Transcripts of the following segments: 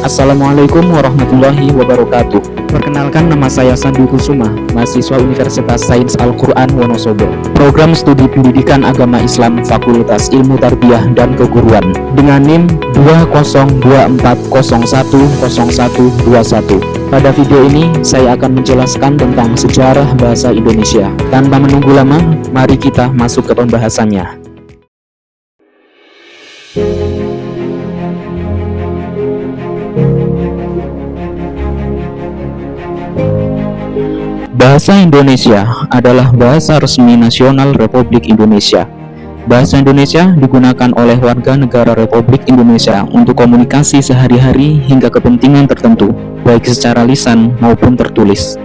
Assalamualaikum warahmatullahi wabarakatuh. Perkenalkan, nama saya Sandu Kusuma, mahasiswa Universitas Sains Al-Quran Wonosobo, Program Studi Pendidikan Agama Islam Fakultas Ilmu Tarbiyah dan Keguruan, dengan NIM 20240100121. Pada video ini, saya akan menjelaskan tentang sejarah bahasa Indonesia. Tanpa menunggu lama, mari kita masuk ke pembahasannya. Bahasa Indonesia adalah bahasa resmi nasional Republik Indonesia. Bahasa Indonesia digunakan oleh warga negara Republik Indonesia untuk komunikasi sehari-hari hingga kepentingan tertentu, baik secara lisan maupun tertulis.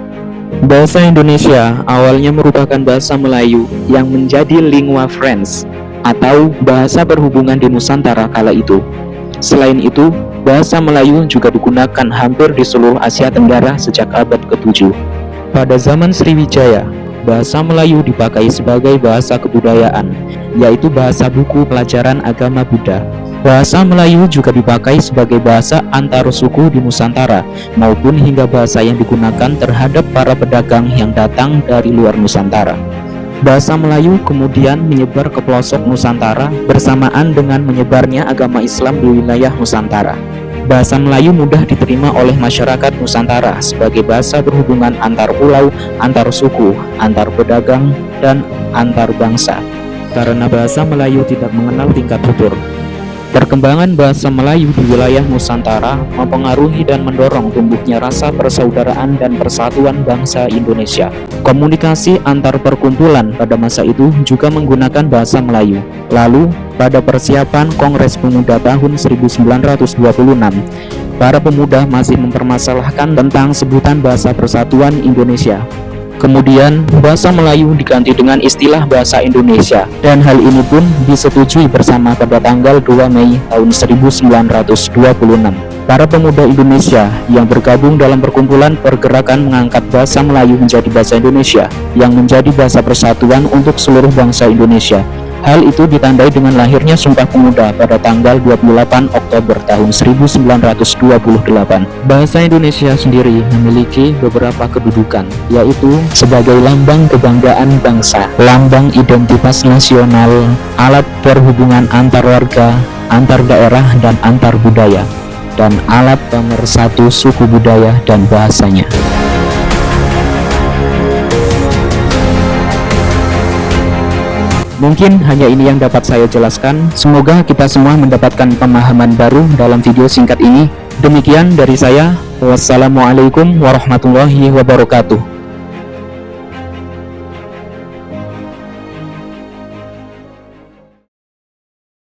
Bahasa Indonesia awalnya merupakan bahasa Melayu yang menjadi lingua franca atau bahasa berhubungan di Nusantara kala itu. Selain itu, bahasa Melayu juga digunakan hampir di seluruh Asia Tenggara sejak abad ke-7. Pada zaman Sriwijaya, bahasa Melayu dipakai sebagai bahasa kebudayaan, yaitu bahasa buku pelajaran agama Buddha. Bahasa Melayu juga dipakai sebagai bahasa antar suku di Nusantara, maupun hingga bahasa yang digunakan terhadap para pedagang yang datang dari luar Nusantara. Bahasa Melayu kemudian menyebar ke pelosok Nusantara bersamaan dengan menyebarnya agama Islam di wilayah Nusantara. Bahasa Melayu mudah diterima oleh masyarakat Nusantara sebagai bahasa berhubungan antar pulau, antar suku, antar pedagang, dan antar bangsa. Karena bahasa Melayu tidak mengenal tingkat tutur, perkembangan bahasa Melayu di wilayah Nusantara mempengaruhi dan mendorong tumbuhnya rasa persaudaraan dan persatuan bangsa Indonesia. Komunikasi antar perkumpulan pada masa itu juga menggunakan bahasa Melayu. Lalu, pada persiapan Kongres Pemuda tahun 1926, para pemuda masih mempermasalahkan tentang sebutan Bahasa Persatuan Indonesia. Kemudian, bahasa Melayu diganti dengan istilah Bahasa Indonesia, dan hal ini pun disetujui bersama pada tanggal 2 Mei tahun 1926. Para pemuda Indonesia yang bergabung dalam perkumpulan pergerakan mengangkat bahasa Melayu menjadi bahasa Indonesia, yang menjadi bahasa persatuan untuk seluruh bangsa Indonesia. Hal itu ditandai dengan lahirnya Sumpah Pemuda pada tanggal 28 Oktober tahun 1928. Bahasa Indonesia sendiri memiliki beberapa kedudukan, yaitu sebagai lambang kebanggaan bangsa, lambang identitas nasional, alat perhubungan antar warga, antar daerah dan antar budaya, dan alat pemersatu suku budaya dan bahasanya. Mungkin hanya ini yang dapat saya jelaskan. Semoga kita semua mendapatkan pemahaman baru dalam video singkat ini. Demikian dari saya. Wassalamualaikum warahmatullahi wabarakatuh.